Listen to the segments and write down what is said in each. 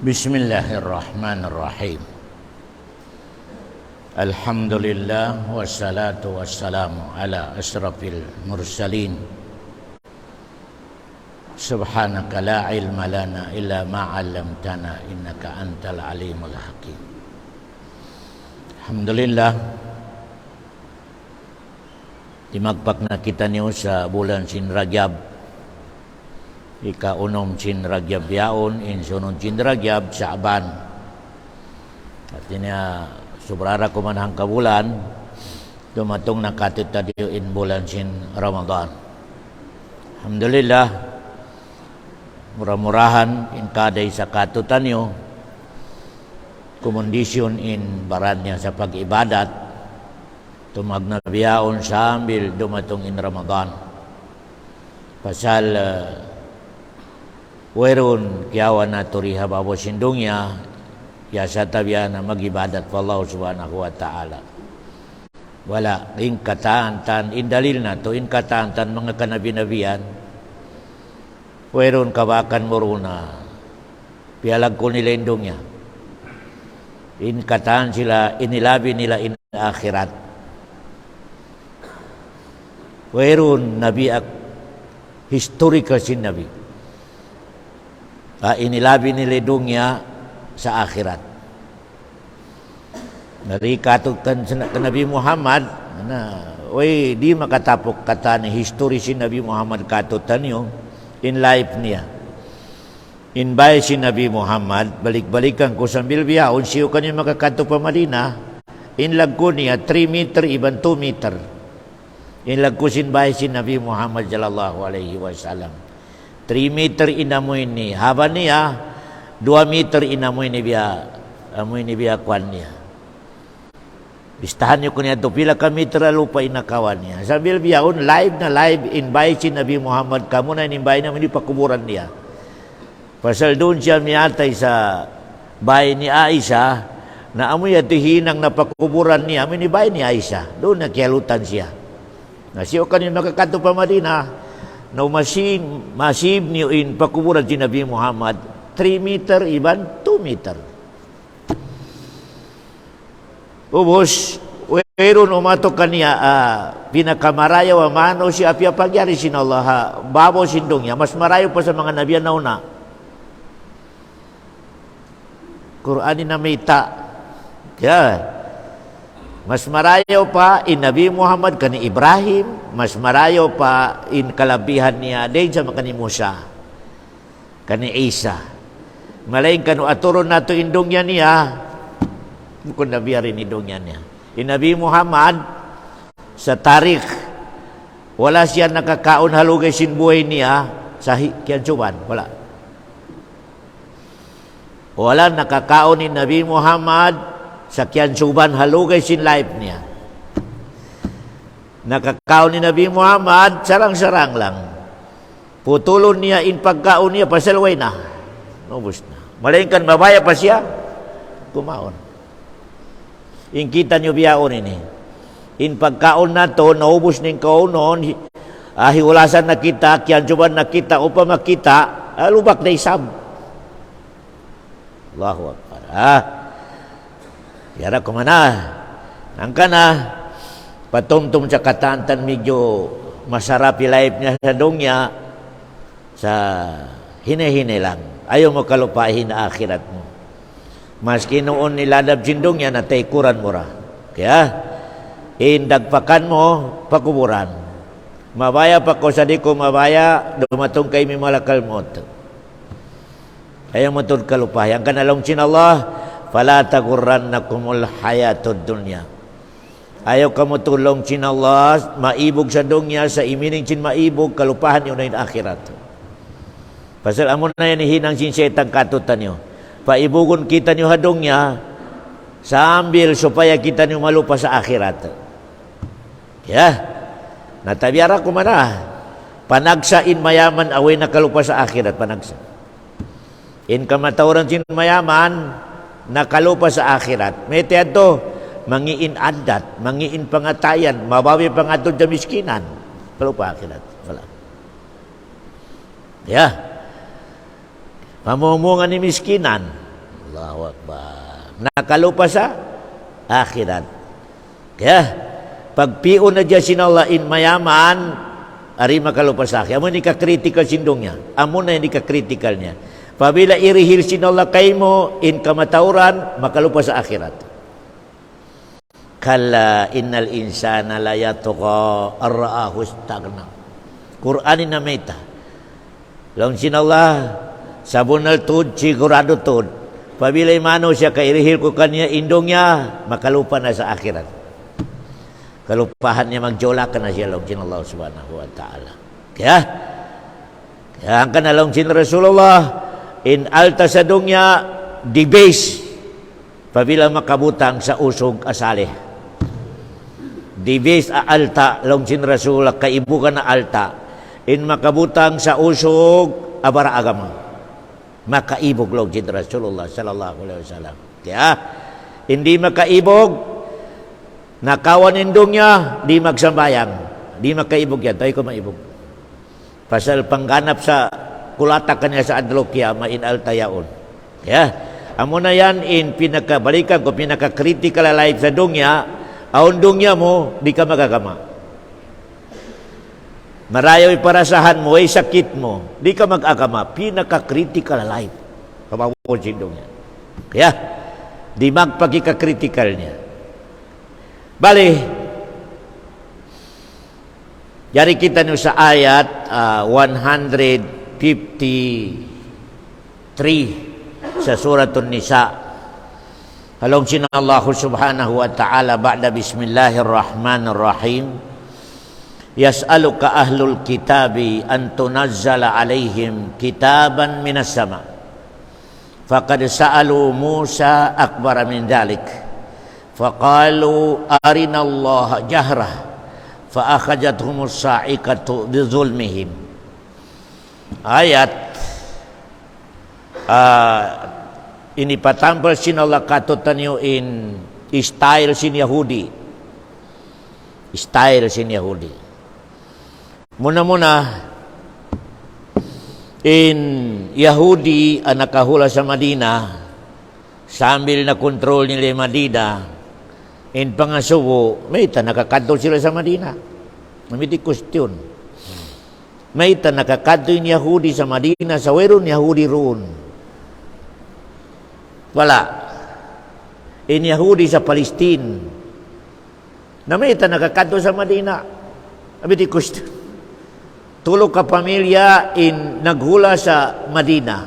Bismillahirrahmanirrahim. Alhamdulillah wassalatu wassalamu ala asrafil mursalin. Subhanaka la ilma lana illa ma 'allamtana innaka antal alimul hakim. Alhamdulillah, dimagpak na kita niyo sa bulan sin Rajab. Ika-unom sin Rajab yaon, insunod sin Rajab Sa'ban. Artinya subrara kumanhang kabulan, dumatong nakatit tayo in bulan sin Ramadan. Alhamdulillah, murah-murahan in kaday sa katutan nyo, kumondisyon in baran niya sa pag-ibadat, tumagnabiyaon sambil dumatong in Ramadan. Pasal weron kiawan na turiha babo sindungnya ya satabya na magibadat wallahu subhanahu wa ta'ala. Wala in kataan indalil na to in kataan mga kanabi-nabiyan weron kabakan moruna pialag ko nila indungnya in kataan sila inilabi nila in akhirat weron nabi ak historical sin nabi inilabi nila dunya sa akhirat. Narikatukan sa Nabi Muhammad na di makatapok kata ni history si Nabi Muhammad katutan yun in life niya. In bay si Nabi Muhammad balik-balikan ko sambil biyaon siyo kanyo makakato pa Madina in lagko niya 3 meter iban 2 meter. In lagko sin bay si Nabi Muhammad sallallahu alaihi wasallam. 3 meter inamoy ni haba niya 2 meter inamoy ni biya kwan niya. Bistahan niyo ko niya to pila ka meter lupa inakawan niya. Sambil biyaon live na live invite si Nabi Muhammad kamo na inimbay naman di pakuburan niya. Pasal doon siya miyatay sa bahay ni Aisha na amoy at hinang na pakuburan niya amoy ni bahay ni Aisha. Doon nakialutan siya. Na siya kanyo makakato pa Madina. No masib niyo in pakuburan si Nabi Muhammad 3 meter iban 2 meter. Ubos weron umatok kaniya pinakamarayaw mano si apya pagyari sin Allah babo sindong niya mas marayo pa sa mga nabiyan na una. Qur'ani na mita. Mas marayo pa in Nabi Muhammad kani Ibrahim, mas marayo pa in kalabihan niya din sa kani Musa, kani Isa. Malain kanu aturon nato indong niya, kung nabiyarin indong niya. In Nabi Muhammad, sa tarikh, wala siya nakakaon halugay sin buhay niya sa kiansuban. Wala nakakaon ni Nabi Muhammad sa kiansuban halugay sin life niya. Nakakaon ni Nabi Muhammad sarang-sarang lang. Putulon niya in pagkaon niya pasalway na. Nubos na. Malainkan mabaya pa siya kumaon. In kita niyo biyaon ini. In pagkaon na to naubos ning kaunon hiwalasan na kita kiansuban na kita upa makita lubak na isab. Allahu Akbar. Yara ko mana, angka na patumtum sa katantan medyo masarap life niya sa dungya sa hine-hine lang. Ayaw mo kalupahin na akhirat mo. Maski noon niladab sindong niya na taikuran mo ra. Kaya, indagpakan mo pakuburan. Mabaya pa ko sa di ko mabaya, dumatong kay mimalakal mo. Ayaw mo itong kalupahin. Ang kanalong sin Allah, fala tagurrannakumul hayatud dunya. Ayaw kamu tulong sin Allah maibog sa dunya sa imining sin maibog kalupahan yun na yung akhirat. Pasal amon na yan hinang sin setang katutan nyo. Paibugon kita nyo hadong niya sambil supaya kita nyo malupa sa akhirat. Natabiara ko mana. Panagsa in mayaman away na kalupa sa akhirat. Panagsa. In kamatauran sin mayaman nakalupa sa akhirat. May teato, mangiin adat, mangiin pangatayan, mabawi pangatod sa miskinan. Kalupa akhirat. Wala. Pamumungan ni miskinan. Allahu Akbar. Nakalupa sa akhirat. Kaya, pag piun na dyan sinallah in mayaman, ari makalupa sa akhirat. Amo ni ka-critical sindongnya. Amo na ni ka-critical niya. Pabila irihil sinallah kay mo in kamatauran, makalupa sa akhirat. Kalla innal insana la yatqa ar-ra'ahu istagna. Qur'anin na meta. Long sinallah sabunal tud sigurado tud. Pabila imano siya kairihil ko kanya indongnya, makalupa na sa akhirat. Kalupahan niya magjolakan na siya long sinallah subhanahu wa ta'ala. Kaya ang kanalong sin Rasulullah in alta sa dunya dibase pabila makabutang sa usog asali. Dibase a alta long sin Rasulullah kaibukan na alta in makabutang sa usog abara agama. Makaibog long sin Rasulullah sallallahu alaihi wasallam. Kaya hindi makaibog nakawan indong niya di magsambayang. Di makaibog yan. Tayo ko maibog. Pasal pangganap sa kulata kanya sa adlokya main alta yaon. Kaya amo na yan in pinakabalikan ko pinaka-critical life sa dunya. Aon dunya mo di ka magagama. Marayaw iparasahan mo ay sakit mo di ka mag-agama. Pinaka-critical life. Kamawon sindong niya. Kaya di magpagika-critical niya. Bali, yari kita nyo sa ayat 153 sa Suratun Nisa. Halong sina Allah subhanahu wa ta'ala ba'da bismillahirrahmanirrahim. Yas'aluka ahlul kitabi an tunazzala alaihim kitaban minas sama. Faqad sa'alu Musa akbar min dhalik. Faqalu arina Allah jahrah. Fa'akhajathhumus sa'ikatu bizulmihim. Ayat ini patampal sinallah katutan nyo in style sin Yahudi. Style sin Yahudi. Muna-muna in Yahudi ang nakahula sa Madina sambil na kontrol nila Madina in pangasubo may ita nakakadto sila sa Madina. May di question. May ita nakakadto yung Yahudi sa Madina sa weron Yahudi roon. Wala. In Yahudi sa Palestine. Na may ita nakakadto sa Madina. Abi di question. Tulog ka pamilya in naghula sa Madina.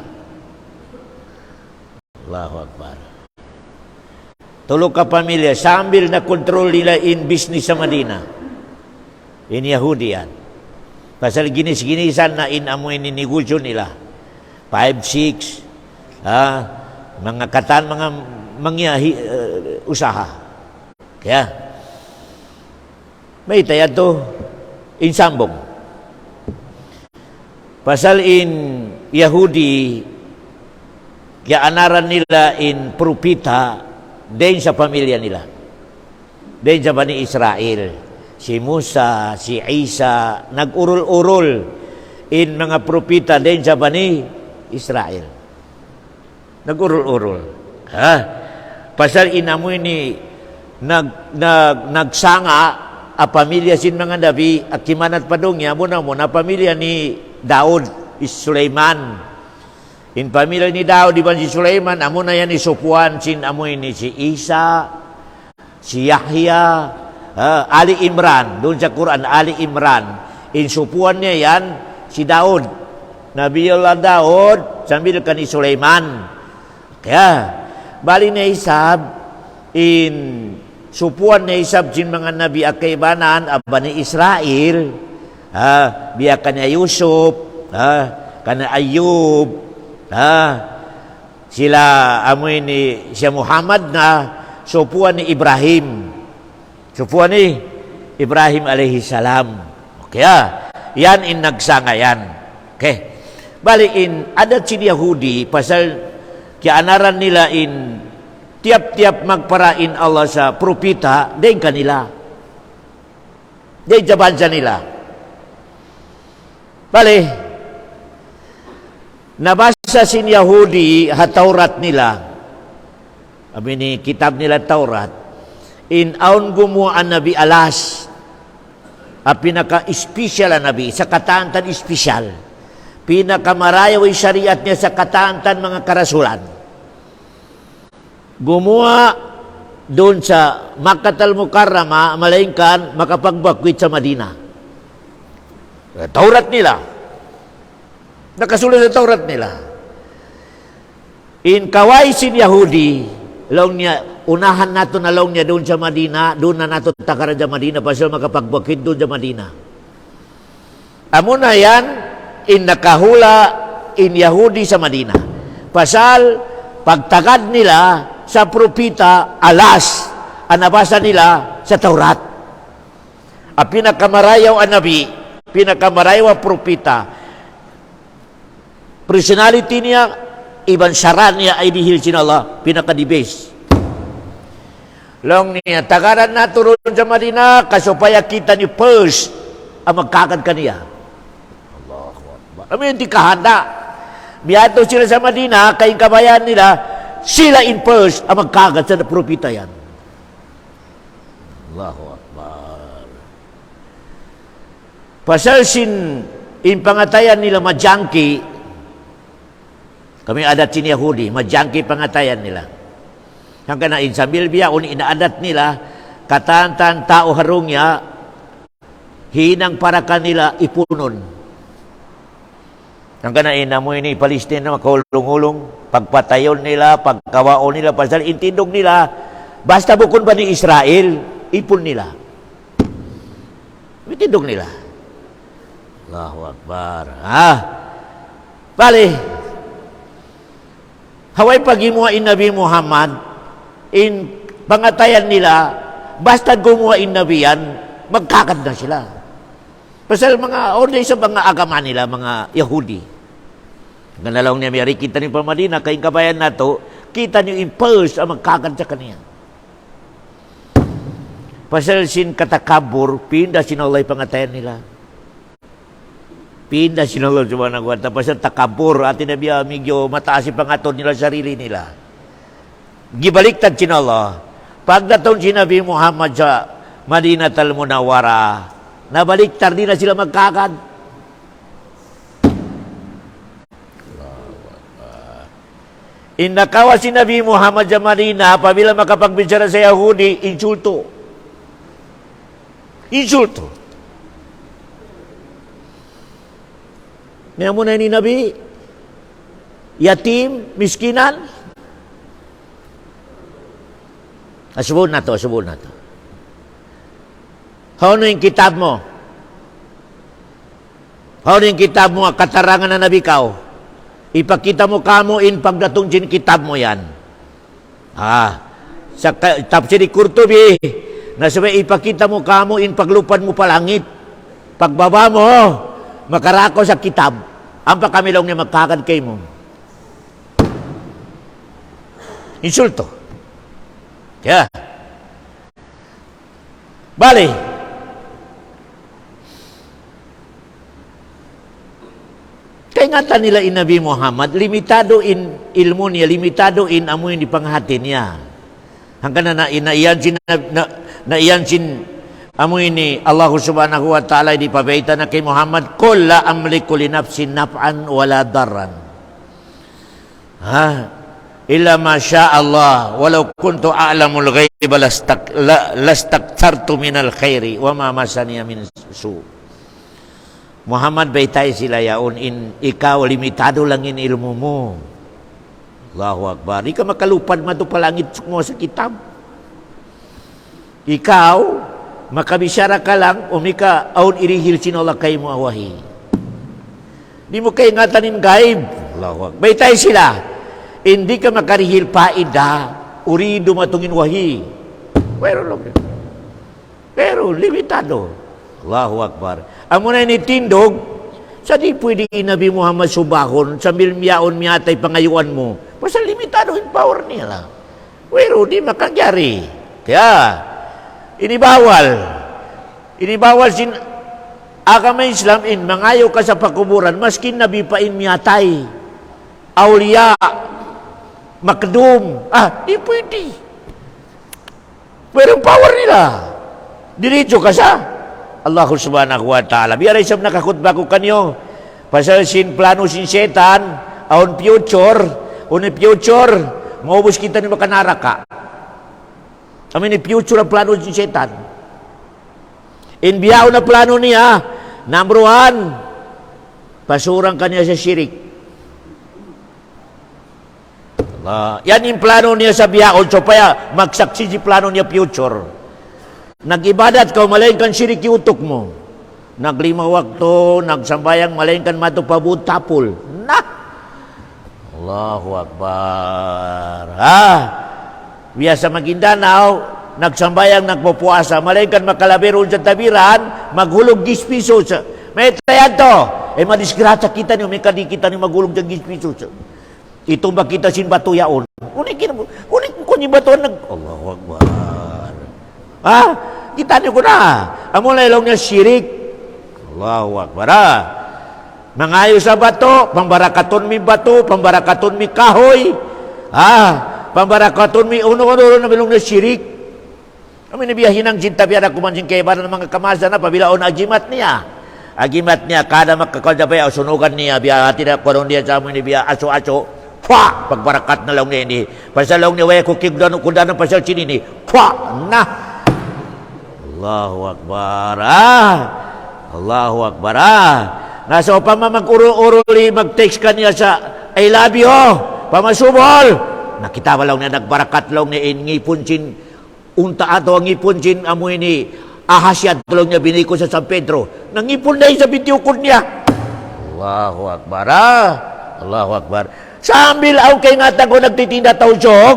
Allahu Akbar. Tulog ka pamilya sambil na kontrol nila in business sa Madina. In Yahudi yan. Pasal ginis-ginisan na in amoy ni negosyo nila. 5, 6, mga katan, mga usaha. Kaya, may taya to in sambong. Pasal in Yahudi, kaya anaran nila in propita, din sa pamilya nila. Din sa Bani Israel. Si Musa, si Isa, nag-urol-urol in mga propita din sa Bani Israel. Nag-urol-urol. Ha? Pasal inamoy ni nagsanga a pamilya sin mga nabi akimanat padongya mo na pamilya ni Daud is Sulaiman. In pamilya ni Daud iban si Sulaiman amo na yan ni Sufwan sin amoy ni si Isa, si Yahya, Ali Imran doon sa Quran Ali Imran. In Sufwan niya yan si Daud. Nabiullah Daud sambil kan ni Sulaiman. Kaya, bali na isab, in supuan na isab sin mga nabi akaibanan, Bani Israel, biya kanya Yusuf, kanya Ayub, sila amoy ni siya Muhammad na supuan ni Ibrahim. Supuan ni Ibrahim alaihi salam. Kaya, yan in nagsanga yan. Okay. Bali in adat si Yahudi, pasal kaya anaran nila in tiap-tiap magparain Allah sa propita, din kanila. Din jabansa nila. Bale, nabasa sin Yahudi hataurat nila Abi ni kitab nila Taurat, inaon gumawa ang Nabi alas, ang pinaka-espesyal ang Nabi, sa kataantan espesyal, pinakamarayaw ay syariat niya sa kataantan mga karasulan. Gumawa doon sa Makkah al-Mukarrama, malaingkan makapagbakwit sa Madina. Taurat nila. Nakasulat sa Taurat nila. In kawaisin Yahudi, long niya, unahan nato na long niya doon sa Madina, doon na nato takaran sa Madina, pasal makapagbakit doon sa Madina. Amo na yan, in nakahula in Yahudi sa Madina. Pasal, pagtagad nila sa propita, alas, ang nabasa nila sa Taurat. Ang pinakamarayaw ang Nabi, pinakamarayaw ang propita, personality niya, iban syarat niya ay dihil sin Allah, pinakadibes. Long niya, tagaran na turun sa Madina, kasupaya kita ni Pers, ang magkakad kaniya. Allahu Akbar. Amin, hindi kahanda. Biyato sila sa Madina, kayong kabayan nila, sila in Pers, ang magkakad sa propita yan. Allahu Akbar. Pasal sin, in pangatayan nila majangki, kami adat sin Yahudi, majangki pangatayan nila. Hanggang na sambil biya, inaadat nila, katantan tao harungya, hinang para kanila ipunon. Hanggang na inamoy ni Palestina, makahulong-hulong, pagpatayon nila, pagkawaon nila, pasal intindog nila, basta bukon ba ni Israel, ipon nila. Intindog nila. Allahu Akbar. Bali, haway pagimuha in Nabi Muhammad, in pangatayan nila, basta gumawa in Nabi yan, magkakad na sila. Pasal mga orday sa mga agama nila, mga Yahudi. Ganalaw niya, may kita ni Pamadina, kayong kabayan na to, kita niyo impulse ang magkakad sa kaniya. Pasal sin katakabur, pinda sinulay pangatayan nila. Pinda sinulay sa mga nagwanta. Pasal takabur, atin na biya, medyo mataas yung pangatod nila, sarili nila. Gibaliktad sinulay. Pagdatong sinabi Muhammad sa Madinah al-Munawwara, nabaliktad din na sila magkakad. Inakawa si Nabi Muhammad sa Madinah, pabila makapagbisara sa Yahudi, insulto. Insulto. Ngayon mo na ni Nabi, yatim, miskinan. Asubod na to, asubod na to. Ano yung kitab mo? Ano yung kitab mo, katarangan na nabikaw? Ipakita mo kamo in pagdatong din kitab mo yan. Sa tafsir Qurtubi, nasabay ipakita mo kamo in paglupad mo palangit. Pagbaba mo, makarako sa kitab. Ang pakamilong niya magkakad kay mo. Insulto. Kaya. Bali. Kaya nga nila in Nabi Muhammad, limitado in ilmu niya, limitado in amoy ni panghati niya. Hanggang na naiyan sin amoy ni Allah subhanahu wa ta'ala di pabaita na kay Muhammad, Qul la amliku li nafsin naf'an wala darran. Illa ma sya Allah, walau kuntu a'lamul ghaiba lastaktartu minal khairi wa ma masaniya min su'. Muhammad baitay sila yaon in ikaw limitado lang in ilmu mo. Allahu Akbar. Ikaw makalupad matu palangit mo sa kitab. Ikaw makabisyara ka lang umika aun irihil sinola kay mo awahi. Di mo kay ngatanin gaib. Allahu Akbar. Baitay sila. Hindi ka makarihil paida urido matungin wahi. Pero limitado. Allahu Akbar. Amo na nitindog, sa di pwede Nabi Muhammad subahon, sa milmiyaon miyatay pangayuan mo. Basta limitado yung power nila. Pero di makagyari. Kaya, inibawal. Inibawal sin agama Islam in mangayo ka sa pakuburan, maskin Nabi pa in miyatay. Awliya. makdum. Di pwede. Pero power nila. Diretso ka sa Allah subhanahu wa ta'ala. Biar isang nakakutba ko kanyo. Pasal plano sin setan, on future, maubos kita ni makanaraka. Amin ni future ang plano sin setan. Inbiyaw na plano niya, number 1, pasurang kanya sa syirik. Yan yung plano niya sa biyaon, so paya magsaksi si plano niya future. Nag-ibadat ka, malayin kan syirik yung utok mo. Naglima wakto, nagsambayang, malayin kan matupabut tapol. Allahu Akbar. Biasa Maguindanao, nagsambayang, nagpupuasa, malayin kan makalabiron sa tabiran, maghulog 10 pisos. May tayan to. Madisgrasya kita niyo, may kadikita niyo maghulog ng 10 pisos. Itong ba kita sin bato yaon? Unik ko ni bato Allahu Akbar. Kita niyo ko na. Amo laylong niya syirik. Allahu Akbar. Mangayo sa bato, pambarakaton mi bato, pambarakaton mi kahoy. Pambarakaton mi uno-uno na bilong niya syirik. Kami nabiyahin ang cinta biya na kumansin kay ibaran ng mga kamasa na pabilaon na agimat niya. Agimat niya, kada makakadya pa sunugan niya, biya tidak parang dia sa amin biya aso-aso. Pagbarakat na lang niya ini. Pasal lang niya, waya kukigdan ng pasal sini ni. Allahu Akbar. Allahu Akbar. Nasa upama mag-uro-uruli, mag-text ka niya sa I love you, pamasubol. Nakita ba lang niya, nagbarakat lang niya, ngipon unta ato ang ngipon amoy ni ahasyad lang niya, biniko sa San Pedro. Nangipon na sa bitiukod niya. Allahu Akbar. Allahu Akbar. Sambil ang kay ngata ko nagtitinda tausog,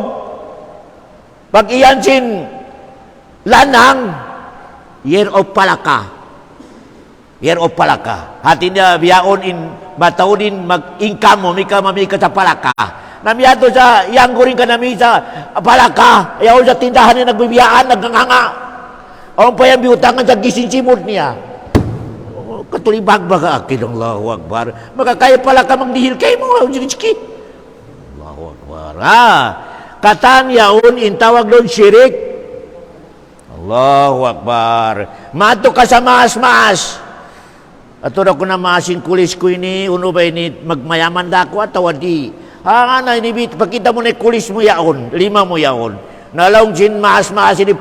pag iyan sin lanang, year of palaka. Year of palaka. Hati niya biyaon in mataunin mag-income mo, mika sa palaka. Namiyato sa iyanggurin ka nami sa palaka. Ayaw sa tindahan niya nagbibiyaan, nagnganga. Ang payang biutangan sa gisinsimod niya. Katulibag baga akin, Allahu Akbar. Makakaya palaka magdihil kayo mo, Jirichki. Allahu Akbar. Katan yaon intawag doon syirik. Allahu Akbar. Mato ka sa mas-mas. Ato na ko na maasin kulis ko ini, uno ba ini magmayaman da ako at tawadi. Na inibit, pakita mo na kulis mo yaon, 5 mo yaon. Nalaong sin mas-mas ini,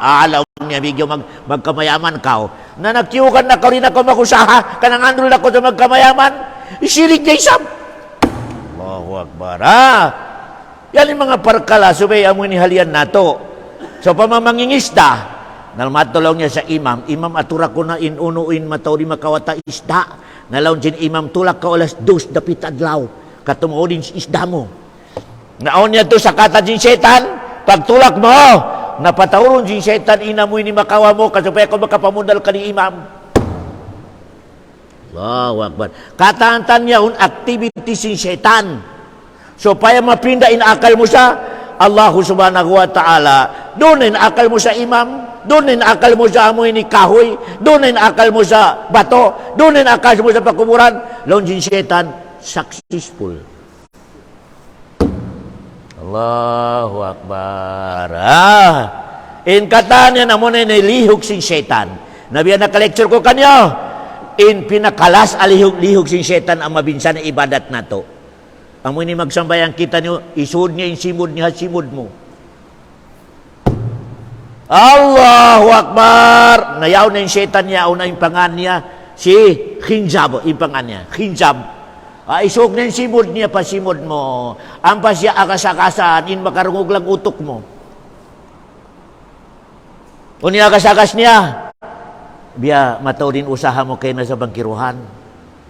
alaw niya bigyo magkamayaman kao. Na nagtiukan na ka rin ako makusaha, kanang andol na ko sa magkamayaman, isilig niya isam. Allahu Akbar. Yan yung mga parkala, subay amoy ni halian nato. So pamamangingista, nalmatulaw niya sa imam atura ko na inunuin mataw di makawata isda. Nalaw din imam tulak ka olas 2 dapit adlaw. Katumuodin isda mo. Naon niya to sa kata din setan, pagtulak mo, napatawron din setan inamoy ni makawa mo kasupaya ko makapamundal ka ni imam. Allahu Akbar. Katantan niya un activity sin setan. So paya mapinda inakal mo sa Allah subhanahu wa ta'ala. Doon inakal mo sa imam, doon inakal mo sa amoy ni kahoy, doon inakal mo sa bato, doon inakal mo sa pakuburan. Launjin setan, successful. Allahu Akbar. In katan yan amo na nilihog sin setan. Nabiyan na ka-lecture ko kanyo. In pinakalas alihog sin setan ang mabinsan na ibadat na to. Amo ni magsambayang kita niyo, isud niya simod niya simod mo. Allahu Akbar. Nayaw na yung setan niya, una yung pangan niya, si Khinzab, yung pangan niya, Khinzab. Isog na yung simod niya, pasimod mo. Ang pa siya akasakasan, in makarungog lang utok mo. Uni akasakas niya, biya mataw din usaha mo kayo na sa bangkiruhan.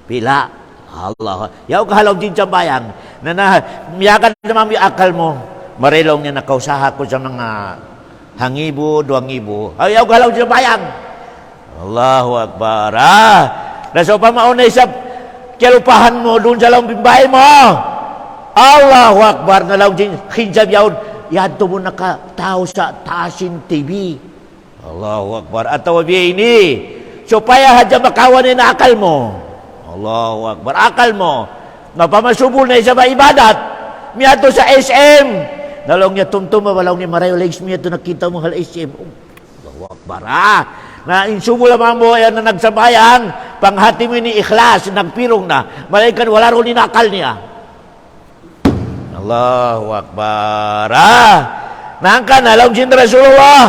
Pila. Allah. Yaw kahalaw din sa bayang. Miyakan naman yung akal mo. Marilong niya nakausaha ko sa mga hangibo, 2,000. Ayaw kahalaw din sa bayang. Allahu Akbar. Naso pa maunay sa kilupahan mo doon sa lang bimbay mo. Allahu Akbar. Nalaw din Khinzab yaw. Yadto mo nakatao sa Tasin TV. Allahu Akbar. At tawabi ini. So paya hadya makawan na akal mo. Allahu Akbar. Akal mo. Napamasubol na isa ba ibadat. miyato sa SM. Nalong niya tumtuma, walaw ni Marayo Legs miyato nakita mo hal SM. Allahu Akbar. Na insumo lamang mo yan na nagsabayang, panghati mo ni ikhlas, nagpirong na. Malaikan wala ro ni nakal niya. Allahu Akbar. Nangka nalaw sin Rasulullah,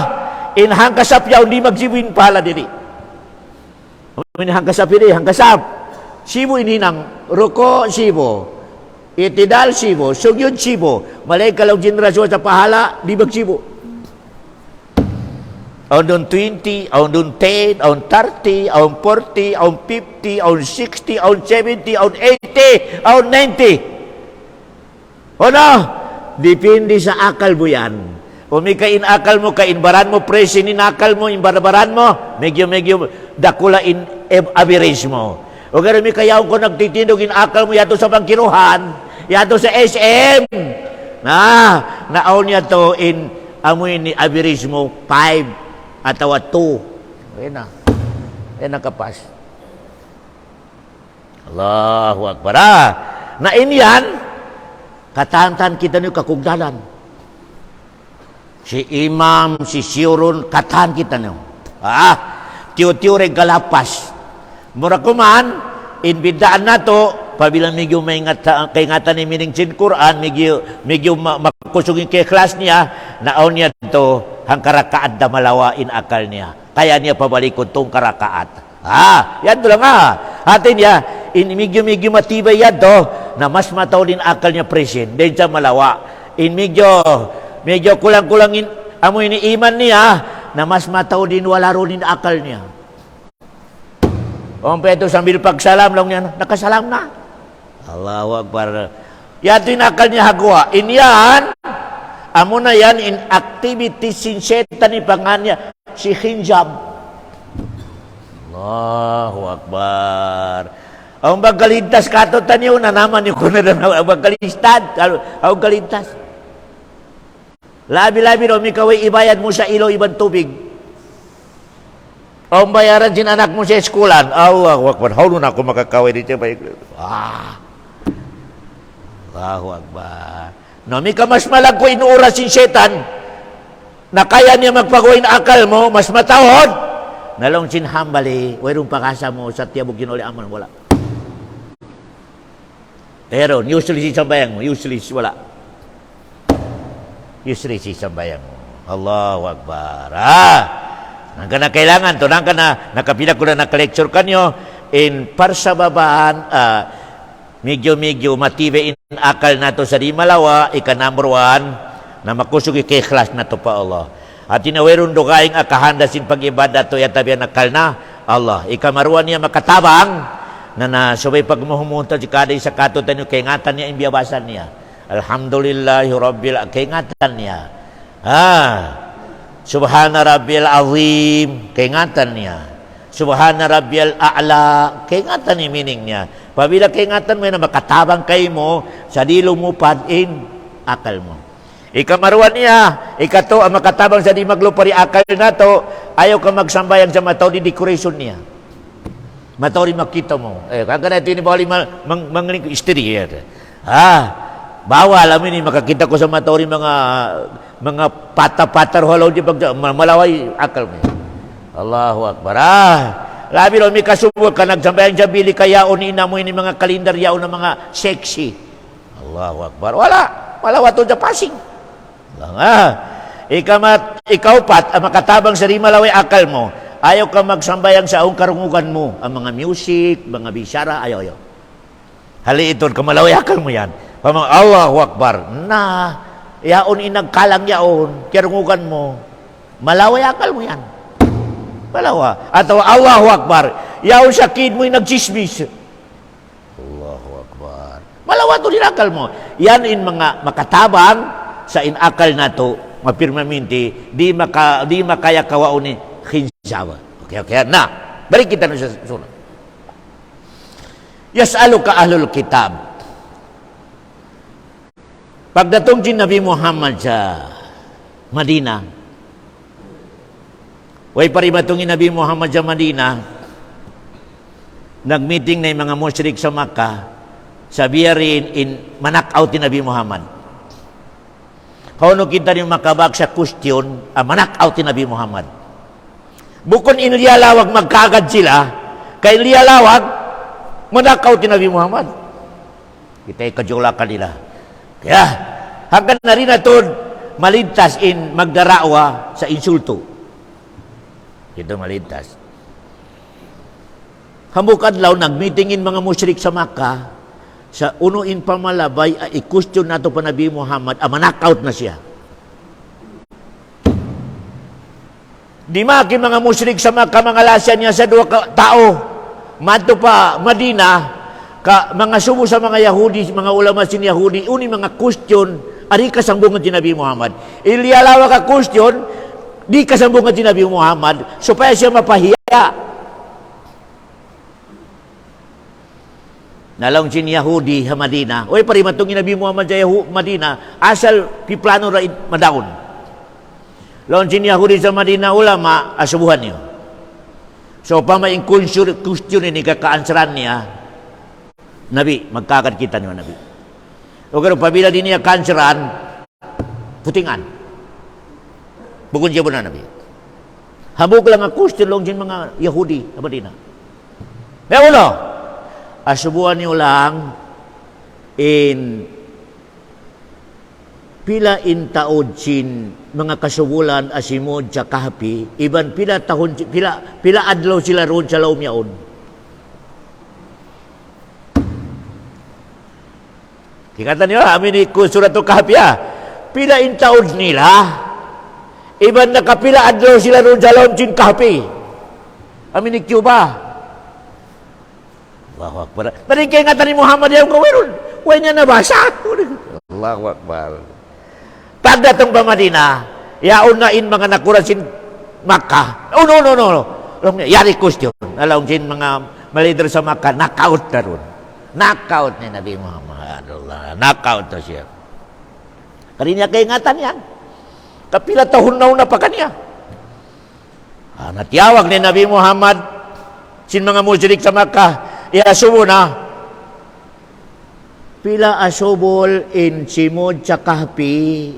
inhangkasap yaw di magsibin pala diri. Hangkasap ini, hangkasap. Sibo ininang, ruko sibo. Itidal sibo, sugyod sibo. Malaikan law sin Rasulullah sa pahala, di magsibo. Aun 20, aun 10, aun 30, aun 40, aun 50, aun 60, aun 70, aun 80, aun 90. O no? Depende sa akal mo yan. O may kain akal mo, kainbaran mo, presin in akal mo, inbarabaran mo, medyo dakula in average mo. O gano'n may kayaw ko nagtitindog in akal mo, yato sa pangkiruhan, yato sa SM. Naaw niya to in amoy ni average mo, 5. Atawa 2. Ayan na kapas. Allahu Akbar. Na inyan, katantan kita niyo kakugdalan. Si Imam, si Siyurun, katan kita niyo. Tiyo-tiyo rin kalapas. Mura kuman, inbidaan na to, pabilang medyo may kaingatan ni Mining Sin Quran, medyo makusugin kay class niya, naaw niya to, hang karakaat da malawain akal niya. Kaya niya pabalikod tong karakaat. Yan to lang Atin niya, medyo matibay yan to, na mas mataw din akal niya presin. Din sa malawa. Medyo kulang-kulangin amoy ni iman niya, na mas mataw din wala rin akal niya. Peto sambil pagsalam lang niya, nakasalam na. Allahu Akbar. Yan to yung akal niya hagwa. Inyan, amo na yan in activity sin setan ni panganya si hijab. Allahu Akbar. Ang bagkalintas kato tanyo na naman yung kuna na bagkalistad. Ang kalintas. Labi-labi ro may kaway ibayad mo sa ilo ibang tubig. Ang bayaran sin anak mo sa eskulan. Allahu Akbar. Hawlo na ako makakaway dito. Allahu Akbar. No, may ka mas malagko inuura sin setan na kaya niya magpagawain akal mo, mas matawod. Nalong sin hambali, wairong pakasa mo sa tiyabog ginuli aman, wala. Pero, usually si sambayang mo, usually wala. Usually si sambayang mo. Allahu Akbar. Nangka na kailangan to, nangka na, nakapila ko na naka-lecture kanyo, in parsababaan, medyo matibay in akal na to sa di malawa, number 1, na makusugi kay ikhlas na to pa Allah. At tinawiron do kaing akahanda sin pag-ibada to yatabian akal na Allah. Ikamaruan niya makatabang na sabay pag mahumunta si kada sa kato tanyo kay ngatan niya imbiyabasan niya. Alhamdulillahi Rabbil kay ngatan niya. Subhana Rabbil Azim kay ngatan niya. Subhana Rabbiyal A'la kay ngatan ni meaning niya. Pabila kay ngatan mo na makatabang kay mo sa dilo mo padin akal mo. Ikamaruan niya, ikato ang makatabang sa di maglupari akal na to, ayaw ka magsambayang sa mataw di decoration niya. Mataw rin makita mo. Kagana ito ni bawali mangling istiri. Bawal amin makakita ko sa mataw rin mga pata-patar halaw di pag malaway akal mo. Allahu Akbar. Labi ron, may kasubok ka nagsambayang sa bili kayaon ni inamoy ni mga kalendar yaon na mga sexy. Allahu Akbar. Wala wato sa passing. Ikaw pat, ang makatabang sa di malaway akal mo, ayaw ka magsambayang sa aong karungugan mo, ang mga music, mga bisyara, ayaw. Hali ito, kamalaway akal mo yan. Pamang Allahu Akbar. Yaon inagkalang yaon, karungugan mo, malaway akal mo yan. Malawa. Atau Allahu Akbar. Yaon sa kid mo yung nagchismis. Allahu Akbar. Malawa to din akal mo. Yan in mga makatabang sa inakal na to, mapirmaminti, di makaya kawaon ni hijab. Okay. Na, balik kita na sa sunod. Yas'aluka ahlul kitab. Pagdatong si Nabi Muhammad sa Madina, way parimatungin Nabi Muhammad sa Madina, nag-meeting na yung mga musyrik sa Makkah, sabiya rin in manakaw ti Nabi Muhammad. Kauno kita ni makabag sa question, manak-out ni Nabi Muhammad. Bukon iniliyalawag magkagad sila, kay iniliyalawag, manak-out ni Nabi Muhammad. Kita kajulakan nila. Kaya, hanggang na rin natin malintas in magdarawa sa insulto. Ito malintas. Hambukadlaw, nagmeetingin mga musyrik sa Makkah, sa unuin pamalabay, ay i-question nato pa Nabi Muhammad, manakaut na siya. Di maki mga musyrik sa Makkah, mga lasya niya sa dua tao, mato pa Madina, ka mga subo sa mga Yahudi, mga ulama sin Yahudi, uni mga question, ari kasambungan si Nabi Muhammad. Iliyalawa ka question, di kasambungan si Nabi Muhammad, supaya siya mapahiya. Nalong sin Yahudi sa Madina. Oy, pari matungin Nabi Muhammad sa Madina, asal piplano ra madaon. Lawan sin Yahudi sa Madina, ulama, asubuhan niyo. So, pamaing question ini kakaansaran niya, Nabi, magkakad kita niyo, Nabi. O pero pabila din niya kansaran, putingan. Bukod siya po na, Nabi. Habog lang ang question lang sin mga Yahudi sa Madina. May uno, asubuhan niyo lang in pila in taod sin mga kasubulan asimod sa kahapi, iban pila tahon, pila adlaw sila roon sa laom yaon. Kikatan niyo, amin ni Suratul Kahfi, pila in taod nila, iban nakapila adlaw sila roon sa laom sin kahapi. Amin ni Cuba. Allahu Akbar. Tadi kaya ingatan ni Muhammad yang kawin, huwag niya nabasa. Allahu Akbar. Pagdatong pa Madina, yaon na in mga nakuran sin Makkah. Oh, no. Yari question. Alam sin mga malider sa Makkah, knockout na ron. Knockout ni Nabi Muhammad. Allah, knockout na siya. Kaninya kaya ingatan yan. Kapila tahun na pa kanya. Natiyawag ni Nabi Muhammad sin mga musyrik sa Makkah, asubo na pila asobol in simod sa kahpi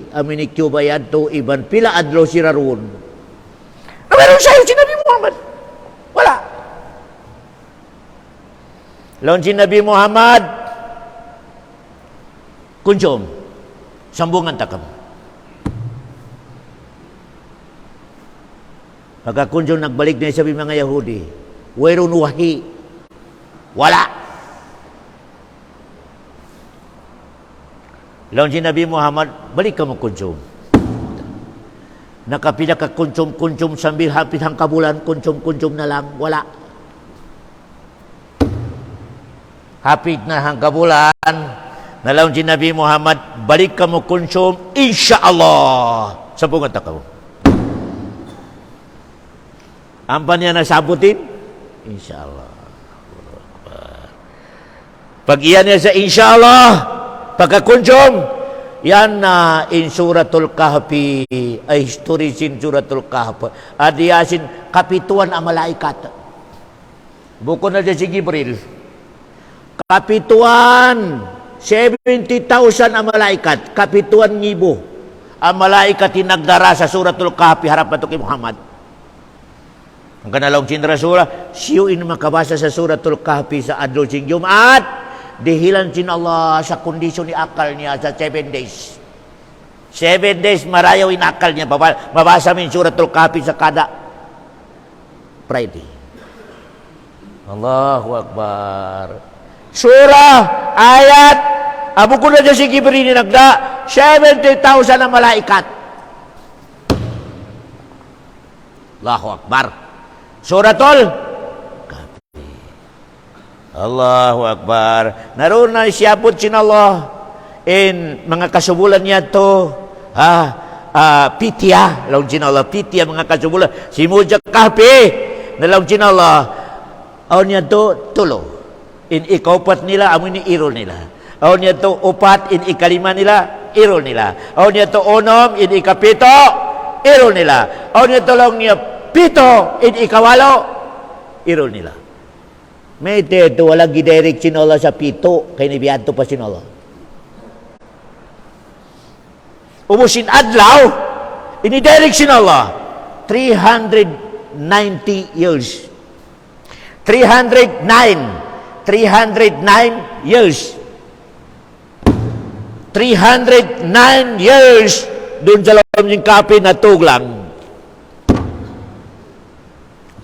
amin ni Cubayad to iban pila adlaw sira roon. Meron sa'yo si Nabi Muhammad? Wala. Lawan si Nabi Muhammad, kunjom, sambungan takam. Pagkakunjom nagbalik na sabi mga Yahudi, werun wahi, wala. Lawan si Nabi Muhammad, balik ka mo kunjum. Nakapila ka kunjum sambil hapit hang kabulan, kunjum na lang, wala. Hapit na hang kabulan, nalawan si Nabi Muhammad, balik ka mo kunjum, insyaallah. Sabungan ta ka mo. Ampan niya nasabutin? Insyaallah. Pag iyan niya sa insyaallah, pagkakunjom, yan na in Suratul Kahfi, ay history sin Suratul Kahfi. Adiyasin, kapituan ang malaikat. Buko na si Gibril. Kapituan, 70,000 ang malaikat. Kapituan ngibo. Ang malaikat tinagdara sa Suratul Kahfi, harap na ito kay Muhammad. Ang kanalong sin Rasulullah, siyo in makabasa sa Suratul Kahfi sa adlaw sing Jumat, dihilan sin Allah sa kondisyon ni akal niya sa 7 days. 7 days marayaw in akal niya. Mabasa min Suratul Kahfi sa kada Friday. Allahu Akbar. Surah, ayat, abu ko na dyan si Gibril ni nagda, 70,000 na malaikat. Allahu Akbar. Suratul Kahfi. Allahu Akbar. Naroon na siyapot sin Allah in mga kasubulan niya to pitya laun sin Allah, pitya mga kasubulan si Mujak Kahfi na laun sin Allah aw niya to tulo in ikaupat nila amun ni iro nila, aw niya to upat in ikalima nila iro nila, aw niya to onom in ikapito iro nila, aw niya to lang niya pito in ikawalo iro nila. May ito wala gidirect sin Allah sa pito kay nibiadto pa sin Allah. ubusin adlaw, inidirect sin Allah. 390 years. 309 years. 309 years doon sa loob ng kape na tuglang.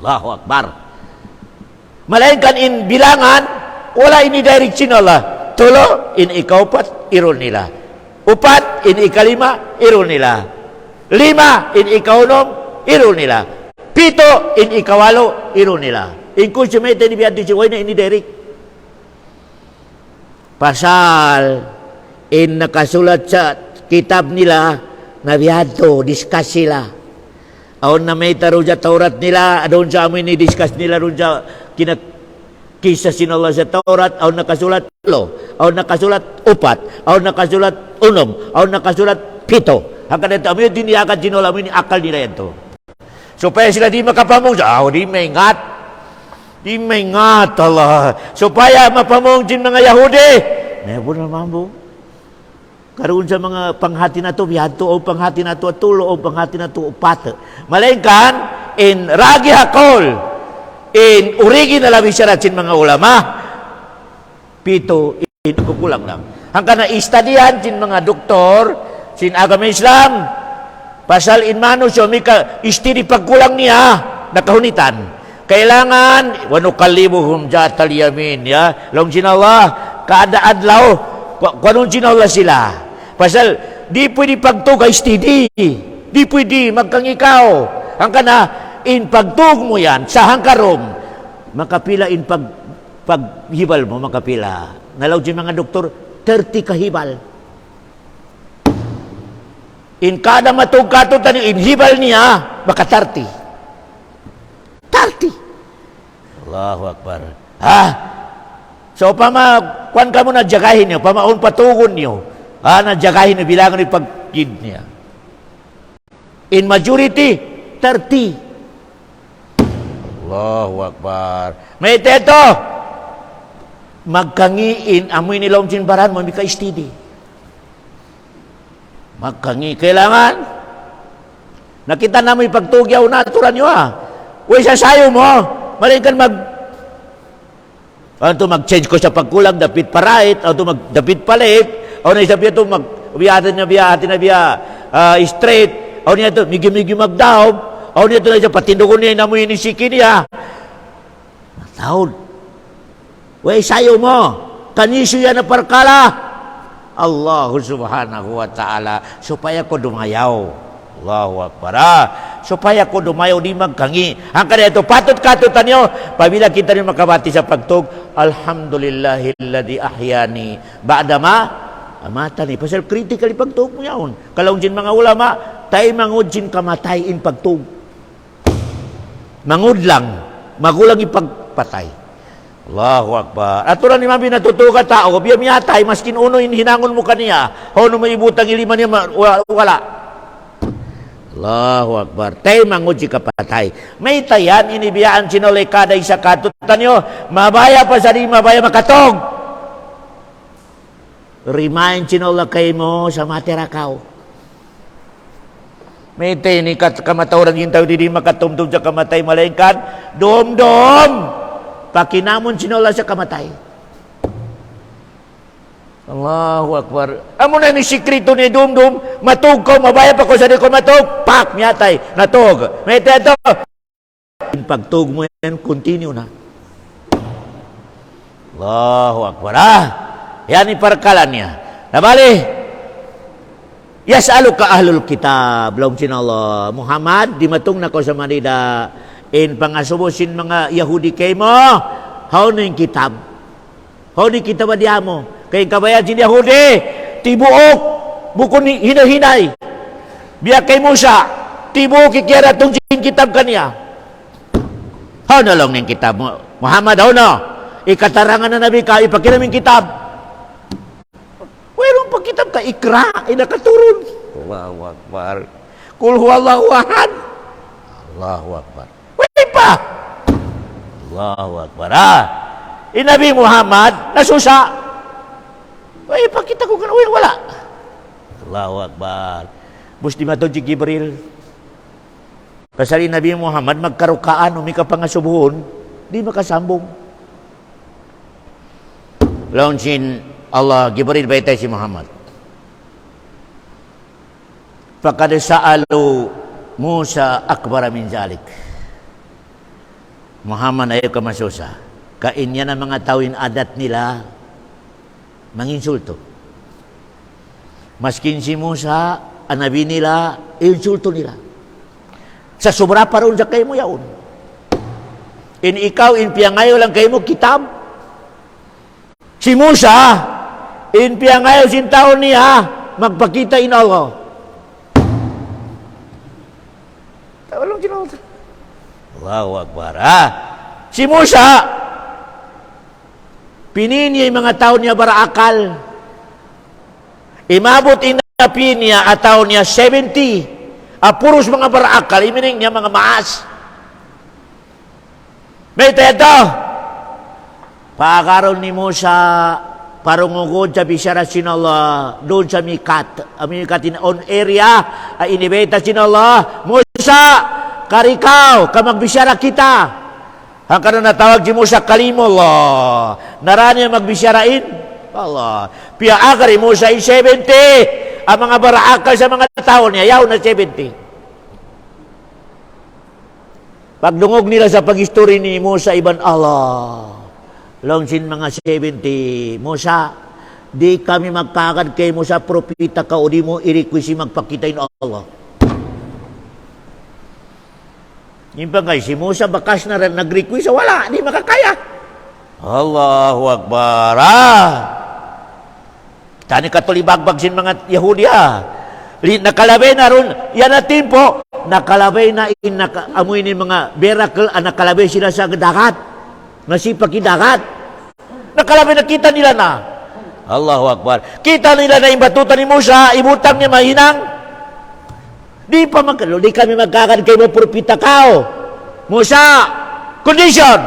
Allahu Akbar. Malainkan in bilangan, wala inidirect sin Allah. Tulo, in ikaupat, iron nila. Upat, in ikalima, iron nila. Lima, in ikaunom, iron nila. Pito, in ikawalo, iron nila. In consummate ni biadto si na inidirect. Pasal in nakasulat sa kitab nila na biadto, discuss sila. Aon na may taro sa Taurat nila, doon sa amin ni-discuss nila doon sa kisa sinala sa Taurat, aon nakasulat lo, aon nakasulat upat, aon nakasulat unom, aon nakasulat pito. Hanggang ito, amin din niyakat sinala, amin akal nila ito. Supaya sila di makapamong, di may ingat. Di may ingat, Allah. Supaya mapamong din mga Yahudi. Nebo na mambo. Karoon sa mga panghati na to, biyadto o panghati na to, tulo o panghati na to, upat. Malingkan, in ragi hakol, in original abisarat sin mga ulama, pito, in kukulang lang. Hanggang na istadihan sin mga doktor, sin agama Islam, pasal in mano siya, may istidi pagkulang niya, nakahunitan. Kailangan, wanukalibuhum jatal yamin, ya, long sinallah, kada adlaw, kung sinallah sila. Pasal, di pwede pagtug istidi, di pwede magkangikaw. Hanggang na, in pagtug mo yan, sa hangkarom, makapila in paghibal mo, makapila. Nalaw si mga doktor, 30 kahibal. In kada matug kato tani, in hibal niya, baka 30. 30. Allahu Akbar. So, kuan ka mo na jagahin niyo, pamaon patugon niyo. Na jagahin niyo, bilangan niyo pagkid niya. In majority, 30. Allahu Akbar. May teto, magkangiin, amoy nilong sinbaran mo, may ka-istidi. Magkangi, kailangan. Nakita na mo yung pagtugyaw na, aturan nyo Uy, sasayo mo. Malingkan mag-change ko sa pagkulang, dapit parait, o dapit palit, o na isabi ito, biyatin na straight, o niya ito, migi-migi magdaob, o niya ito na isa, patindukon niya, namoy inisiki niya. Matawad. Uy, sayo mo. Kanisyo yan na parkala. Allahu subhanahu wa ta'ala, supaya ko dumayaw. Allahu Akbar. Supaya ko dumayaw di magkangi. Ang kanya ito, patot-katotan nyo. Pabila kita rin makabati sa pagtog, alhamdulillahilladzi ahyani ba'dama amatani. Pasal critical pagtog mo yun. Kalaong din mga ulama, tayo mangud din kamatay in pagtog. Mangud lang. Magulang ipagpatay. Allahu Akbar. At ito ni mami natutuka tao, biya miyatay, maskin uno hinangon mo kaniya, hono may ibutang iliman niya, wala. Allahu Akbar. Tay mangud si kapatay. May tayan, inibiyaan sinolay kaday sa katutan nyo, mabaya pa sa di mabaya makatog. Remind sinolay kayo mo sa matirakaw. May tayo ni kamatawran yung tao di makatumtum sa kamatay malingkan, dom-dom. Pakinamon sinolay sa kamatay. Allahu Akbar. Amo na ni sikrito ni Dumdum, matug ko, mabaya pa ko sa di ko matug, pak, miyatay, natug. May teto. Pagtug mo yan, continue na. Allahu Akbar. Yan iparkalan niya. Nabali, yas'aluka ahlul kitab, laum sinallah, Muhammad, di matug na ko sa Manila, in pangasubusin mga Yahudi kay mo, how na yung kitab? How na yung kitab adiya mo? Kay kabayan si Yahudi, tibuok, buko ni hinahinay. Biya kay Musa, tibuok kikira itong kitab kaniya. How na lang ng kitab mo? Muhammad, how na? Ikatarangan na nabi ka, ipakinaming kitab. Mayroon pa kitab ka, ikra, inakaturun. Allahu Akbar. Kul huwallahu ahad. Allahu Akbar. Wait pa! Allahu Akbar. Inabi Muhammad, nasusa. Ay, pakita ko ka na, wala. Allahu Akbar. Musti matod si Jibril. Pasali Nabi Muhammad magkarukaan umi ka pangasubuhon, di makasambong. Launsin Allah Jibril baitay si Muhammad. Faqad sa'alu Musa akbar min zalik. Muhammad ayo ka masusa. Kain yan ang mga tawin adat nila manginsulto. Maskin si Musa, ang nabi nila, insulto nila. Sa sobra pa ron sa kayo mo yaon. In ikaw, in piyangayo lang kayo mo kitab. Si Musa, in piyangayo sin taon niya, magpakita in Allah. Tawalong kinauta. Allahu Akbar. Si Musa, pininya yung mga taon niya barakal. Imabot inapin niya at taon niya 70. Puros mga barakal, imining niya mga maas. May ito. Pagkaroon ni Musa, parungugod sa bisyara sin Allah, doon sa mikat. Mikat in on area, inibeta sin Allah. Musa, karikaw, kamagbisyara kita. Hanggang na natawag si Musa, kalimullah. Narani magbisyarain? Allah. Pia agari Musa in 70. Ang mga barakal sa mga tao niya, yaw na 70. Pagdungog nila sa pag-history ni Musa ibn Allah, longsin mga 70, Musa, di kami magkakad kay Musa, propita ka o di mo i-requisi magpakita in Allah. Yung pangay, si Musa bakas na rin nag-requisa, wala, di makakaya. Allahu Akbar. Tani katulibagbag sin mga Yahudi nakalabay na ron, yan na timpo, nakalabay na amoy ni mga berakel, nakalabay sila sa dagat, nasipag dagat. Nakalabay na kita nila na. Allahu Akbar. Kita nila na imbatutan ni Musa, ibutang niya mahinang. Di kami magkakad kayo mo propita kao. Musa, condition.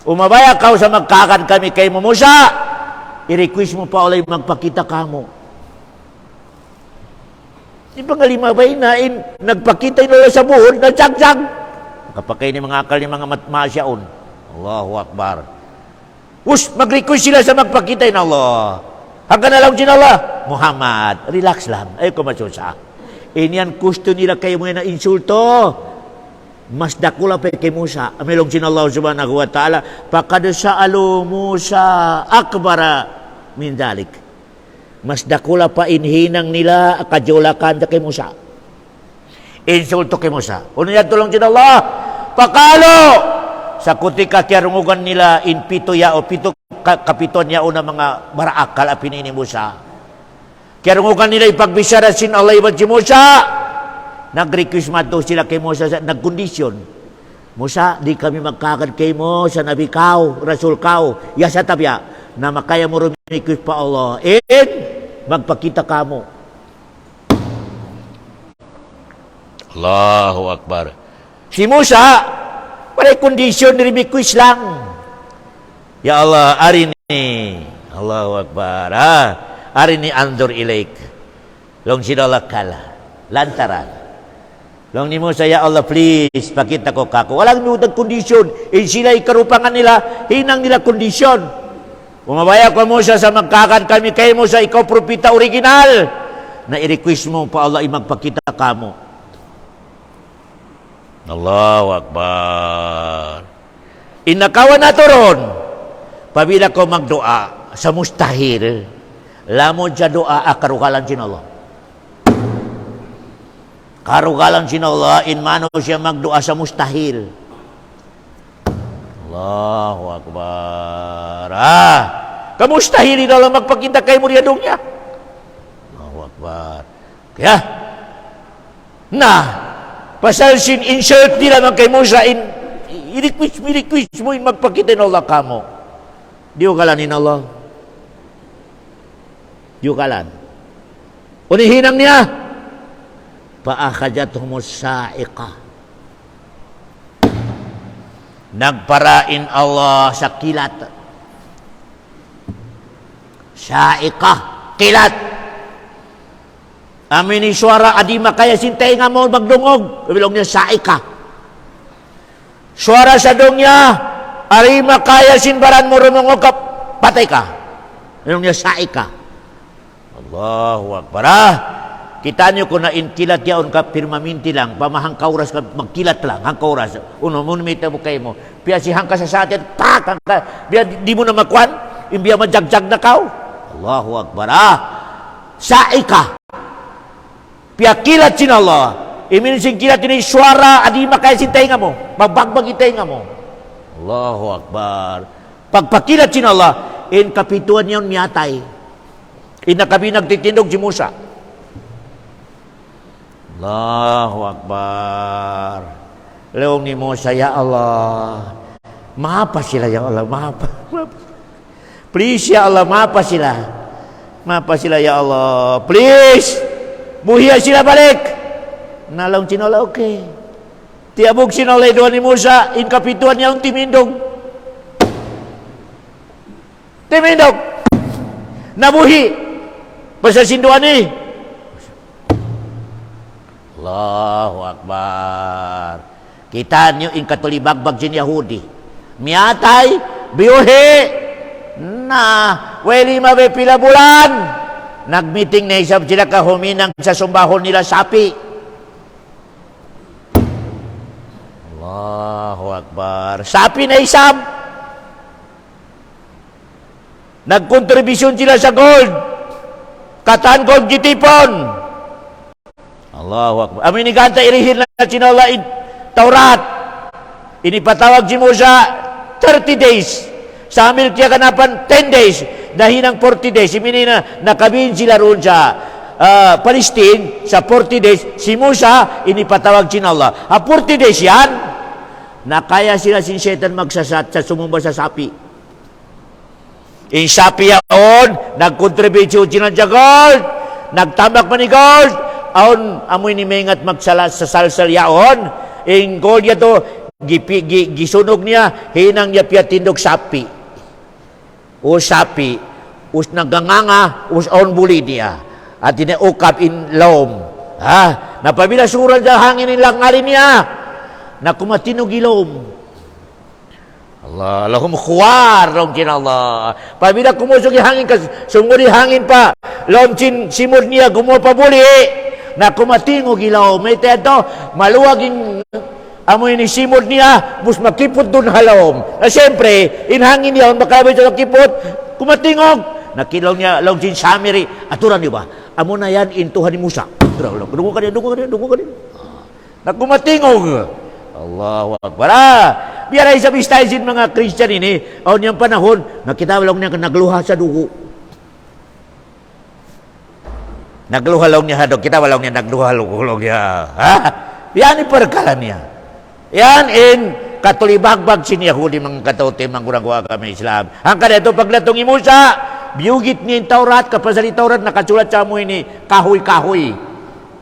Umabaya kao sa magkakad kami kayo mo, Musa. I-request mo pa ulay magpakita ka mo. Di ba nga limabay na nagpakita nila sa buhon, nagsagsag. Kapakay ni mga akal ni mga matmasyaon. Allahu Akbar. Mag-request sila sa magpakita in Allah. Hanggang na lang din Allah. Muhammad, relax lang. Ay kumasusa. Yan gusto nila kayo mga na insulto. Mas dakula pa kay Musa. Amelong sin Allah subhanahu wa ta'ala. Faqad sa'alu Musa akbara min dalik. Mas dakula pa inhinang nila kajolakan kay Musa. Insulto kay Musa. Ano yan tulong sin Allah? Pakalo! Sa kutika kiyarungugan nila in pito yao, pito kapiton yao na mga barakal apin ni Musa. Kiyarungugan nila ipagbisyara sin Allah iban si Musa. Nag-request mato sila kay Musa, nag-kondisyon. Musa, di kami magkakad kay mo sa nabi kao, rasul kao, yasa tabya, na makaya mo rumikis pa Allah. Magpakita ka mo. Allahu Akbar. Si Musa, walay kondisyon, rumikis lang. Ya Allah, ari ni, Allahu Akbar. Ari ni andur ilaik. Long sinalak kala. Lantaran. Long ni Musa, ya Allah, please, pakita ko kako. Walang minutang kondisyon. Sila ikarupangan nila, hinang nila kondisyon. Umabaya ko Musa sa magkakad kami kay Musa, ikaw propita original. Na i-request mo pa Allah, magpakita ka mo. Allahu Akbar. Inakawan na to ron. Pabila ko magdoa sa mustahil, lamod sa doa, karukalan sin Allah. Karugalan sin Allah, mano siya magdua sa mustahil. Allahu Akbar. Kamustahil na lang magpakita kay muriadong niya. Allahu Akbar. Kaya, pasal sin insert nila man kay Musa, i-request mo, magpakita in Allah ka mo. Di ugalan in Allah. Di ugalan. Unihinang niya, Fa'akhadhathumus sa'iqah. Nagparain Allah sa kilat. Sa'iqah, kilat. Amin ni suara adi makaya sintay nga mo magdungog. Bilong niya saay ka. Suara sa dungya, ari makaya sinbaran mo rumungog ka, patay ka. Bilong niya saay ka. Allahu Akbar. Kita nyo kung nainkilat yaon ka, pirmaminti lang, pamahang kauras ka, magkilat lang, hang kauras. Uno, munumita mo kayo mo. Piya si hang ka sa atin, pak, hang ka. Biya di mo na makwan, imbiya majagjag na kaw. Allahu Akbar. Saay ka. Piya kilat sin Allah. Imin sing kilat ini suara, adi makaya sintay nga mo. Magbagbag itay nga mo. Allahu Akbar. Pagpakilat sin Allah, in kapituan yun miyatay. Inakabi nagtitindog si Musa. Allahu Akbar. Leong ni Musa, ya Allah. Maapa sila, ya Allah. Maapa. Please, ya Allah. Maapa sila. Maapa sila, ya Allah. Please. Buhiya sila balik. Nalong sinola, okay. Tiabog sinola doon ni Musa. In kapituan niya ang timindog. Timindog. Nabuhi. Basta sinduan ni. Allahu Akbar. Kita nyo in katulibagbag sin Yahudi. Miyatay, biyuhi, na, wali mabe pila bulan. Nagmeeting na isab sila kahuminang sa sumbahon nila sapi. Allahu Akbar. Sapi na isab. Nagkontribusyon sila sa gold. Kataan gold gitipon. Allahu Akbar. Amin ni ganta irihin na sinolain Taurat. Inipatawag si Musa 30 days. Sa amin tiya kanapan 10 days. Dahinang 40 days. Imini na nakabihin sila roon sa Palestine sa 40 days. Si Musa inipatawag si Allah. 40 days yan. Nakaya sila si Satan magsasat sa sumumba sa sapi. In sapi yaon, nagkontribusyon sila sa gold. Nagtambak man ni gold. Aon amoy ni mengat magsalas sa salsal yaon. In gold ya to gisunog niya hinang niya tindog sapi. O sapi us naganganga us on buli niya. At inaukap in lom. Napabila suran sa hangin nilang ngalin niya. Nakumatinog ilom. Allah, Allahum khuwar long chin Allah. Pabila kumusog hangin ka sunguri hangin pa. Lom chin simur niya gumo pa buli. Na kumatingog ilaw. May teto, maluwaging amoy ni simod niya, bus makipot dun halom. Na siyempre, inhangin niya, makabay sa makipot, kumatingog. Nakilaw niya, long sin samiri. Aturan niyo ba? Amo na yan, intuhan ni Musa. Dungo ka din. Na kumatingog. Allahu Akbar. Biaray sa bistayin sin mga Christian ini, o niyang panahon, nakita lang niya nagluha sa dugo. Nagluhalong niya hadog. Kita walang niya nagluhalong niya. Yan iparkalan niya. Yan in katulibagbag sin Yahudi mga katote mangguragawa kami Islam. Ang kanito paglatong Musa, biyugit niya yung Taurat. Kapasali Taurat nakasulat sa mo ini kahoy-kahoy.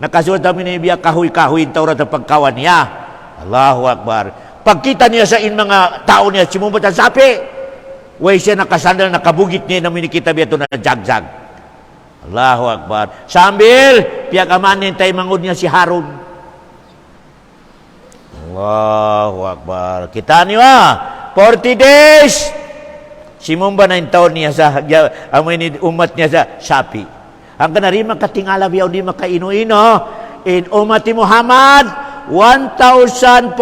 Nakasulat kami ni biya kahoy-kahoy yung Taurat sa pagkawan niya. Allahu Akbar. Pagkita niya sa in mga tao niya, simumbat ang sapi. Way siya nakasandal, nakabugit niya na minikita biya ito na jagjag. Allahu Akbar. Sambil, piyag amanin tayo mangod niya si Harun. Allahu Akbar. Kita niyo 40 days. Simumba na yung taon niya sa, amoy ni umat niya sa sapi. Ang kanarima katingala biyaw di makaino-ino. In umat ni Muhammad, 1,444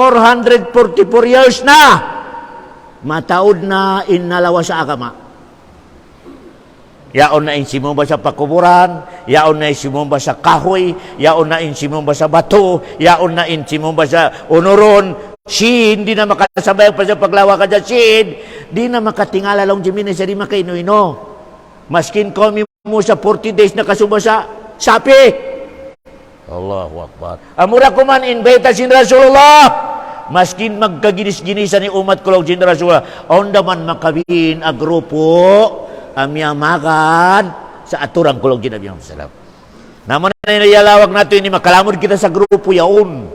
years na. Mataod na inalawa sa agama. Yaon na insimumba sa pakuburan, yaon na insimumba sa kahoy, yaon na insimumba sa bato, yaon na insimumba sa unuron, sin, di na makasabay pa sa paglawa ka dyan, sin, di na makatingala lang Jimine sa di makaino-ino. Maskin kami mo sa 40 days na kasumba sa sapi. Allahu Akbar. Amura ko man invita sin Rasulullah. Maskin magkaginis-ginisan ni umat ko lang sin Rasulullah. Onda man makabiin a grupo amya makan sa aturang kulog din Nabi Muhammad sallallahu alaihi wasallam. Naman na nayalawag nato ini makalamod kita sa grupo yaon.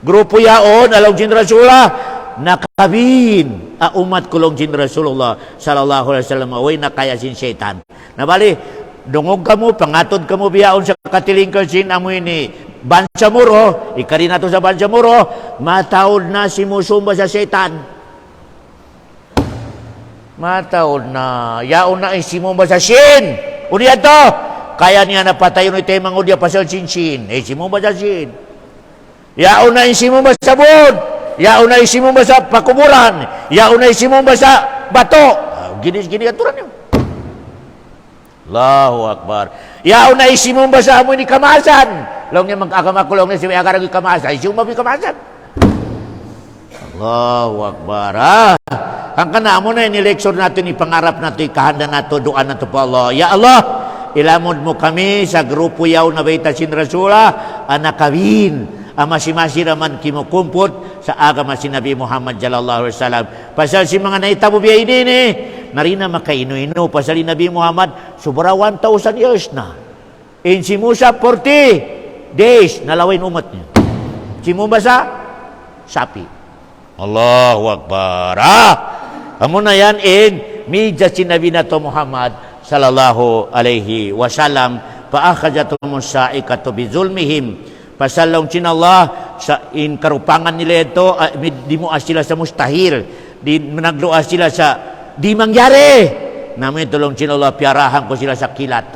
Grupo yaon along din Rasulullah nakabin a umat kulog din Rasulullah sallallahu alaihi wasallam way nakaya sin syaitan. Nabali dungog ka mo, pangatod ka mo biyaon sa katilingkasin, amoy ni Bansamuro, ikari na to sa Bansamuro, mataod na si musumba sa setan. Mataod na, yaon na si musumba sa sin. Unya to, kaya niya napatayon ito yung mga udya pasal sin-sin. Si musumba sa sin. Yaon na si musumba sa bud. Yaon na si musumba sa pakuburan. Yaon na si musumba sa bato. Gini aturan yun. Allahu Akbar. Yaon na si musumba sa amoy ni kamasan. Long niya mag-akamakulong na si Agarag kamasan. Si umabi kamasan. Allahu Akbar. Ang kanamo na inileksyon natin, ipangarap natin, ikahanda natin, doa natin po Allah. Ya Allah, ilamod mo kami sa grupo yaw na baitasin Rasulah, anakawin, amasi-masi raman kimukumput sa agama si Nabi Muhammad sallallahu alaihi wasallam. Pasal si mga naitabo biya ini, narina makaino-ino, pasal si Nabi Muhammad, sobra 1,000 years na. In si Musa, 40 days, nalawin umat niya. Si Musa, sapi. Allahu Akbar. Amo na yan in midya sinabi na to Muhammad sallallahu alaihi wasallam paakhajatum sa'ikatu bizulmihim pasalong sinallah sa in karupangan nila ito di mo sila sa mustahil di nagdoa sila sa di mangyari namin tulong sinallah piarahan ko sila sa kilat.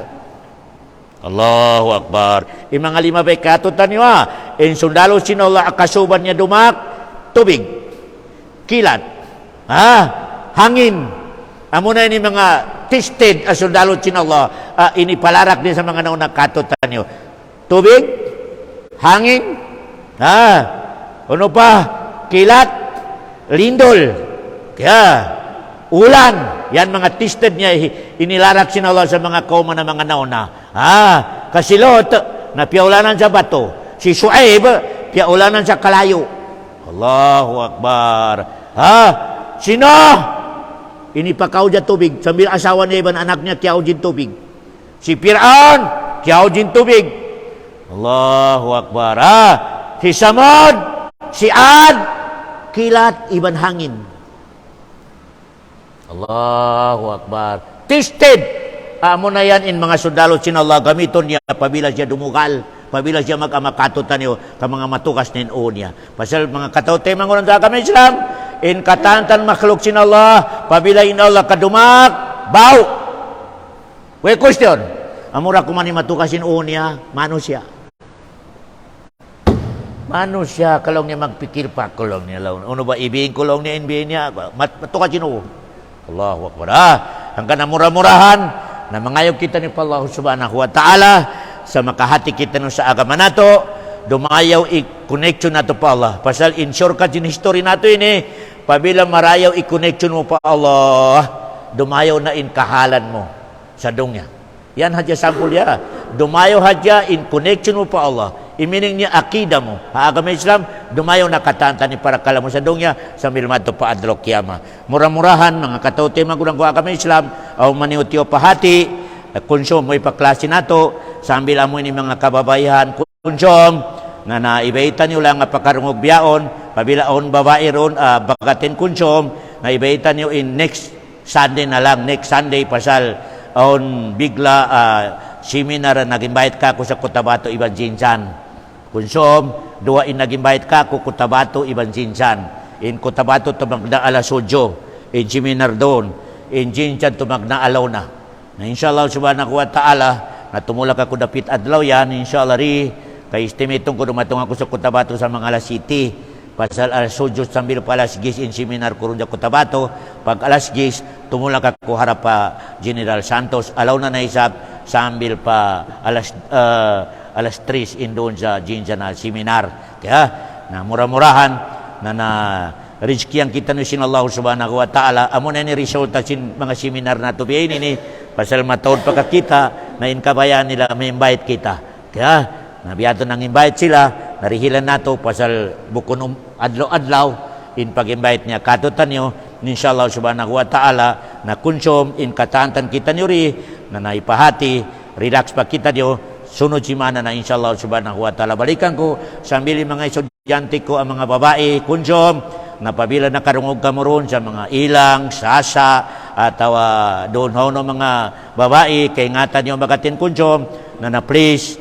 Allahu Akbar. In mga lima bay katutan niyo in sundalo sinallah akasuban niya dumak tubig kilat hangin. Amo na ini mga tested as sundalo sinallah ini palarak din sa mga naunang katutan niyo. Tubig, hangin, ano pa, kilat, lindol, kaya ulan. Yan mga tested niya inilarak sinallah sa mga kauma na mga nauna. Kasi Lot na piaulanan sa bato. Si Shuaib piaulanan sa kalayo. Allahu Akbar. Sino? Inipakaw dyan tubig. Sambil asawa niya iban anak niya, kiyaw dyan tubig. Si Fir'aun, kiyaw dyan tubig. Allahu Akbar. Si Samad, si Ad, kilat, iban hangin. Allahu Akbar. Tested. Amo na yan in mga sundalo sinallah gamiton niya pabila siya dumugal. Pabila siya mag-amakatutan niyo ka mga matukas nin niya. Pasal mga kataw-tay mga sa kami Islam, in katantan makhluk sinallah, pabila in Allah kadumak, bau. We question, amura kumani matukas nin niya, manusia. Manusia, kalong niya magpikir pa, kalong niya laun. Ano ba, ibihin kulong niya, inbihin niya, matukas nin Allahu Akbar. Ang kanamura-murahan, na mangayog kita ni Allah subhanahu wa ta'ala, sa makahati kita no sa agama nato, dumayaw i-connection nato pa Allah. Pasal in shortcut in history nato ini, pabila marayaw i-connection mo pa Allah, dumayaw na in kahalan mo sa dungya. Yan hadya sampul ya. Dumayaw hadya in connection mo pa Allah. Imining niya akida mo. Agama Islam, dumayaw na katanta ni para kala mo sa dungya, sa milmato pa adlo kiyama. Mura-murahan, mga kataute magulang ko agama Islam, o maniutyo pahati, konsyom mo ipaklase nato, sambil amo ni mga kababayan, konsyom, nga naibaitan nyo lang pakarungog biyaon, pabilaon babae ron, bagatin konsyom, naibaitan nyo in next Sunday na lang, next Sunday pasal, on bigla seminar nag-invite ka ko sa Cotabato Iban Jinsan. Konsyom, dua in nag-invite ka ko Cotabato Iban Jinsan. In Cotabato tumagna alas 8, in seminar doon, in Jinsan tumagna alaw na. Na inshallah subhanahu wa ta'ala na tumulak ako dapit adlaw yan inshallah ri kay estimatong ko dumatong ako sa Cotabato sa mga alas City pasal alas 8 sambil pa alas 10 in seminar ko rin sa Cotabato pag alas 10 tumulak ako harap pa General Santos alaw na naisap sambil pa alas 3 in doon sa Jinja na seminar kaya na mura-murahan na rizkiyan kita ni sinallahu subhanahu wa ta'ala amo na ni resulta sin mga seminar na to biyain ini pasal mataod pa kita na inkabayan nila may invite kita kaya nabiyato nang invite sila narihilan nato pasal bukon adlaw-adlaw in pag-invite niya katutan nyo inshallah subhanahu wa ta'ala na konsyom in katantan kita nyo ri na naipahati relax pa kita nyo sunod si mana na inshallah subhanahu wa ta'ala balikan ko sambil mga estudyante ko ang mga babae konsyom na pabila nakarungog ka mo ron sa mga ilang, sasa, at doon ho ng mga babae, kay ingatan yung magatin kunsyom, na please,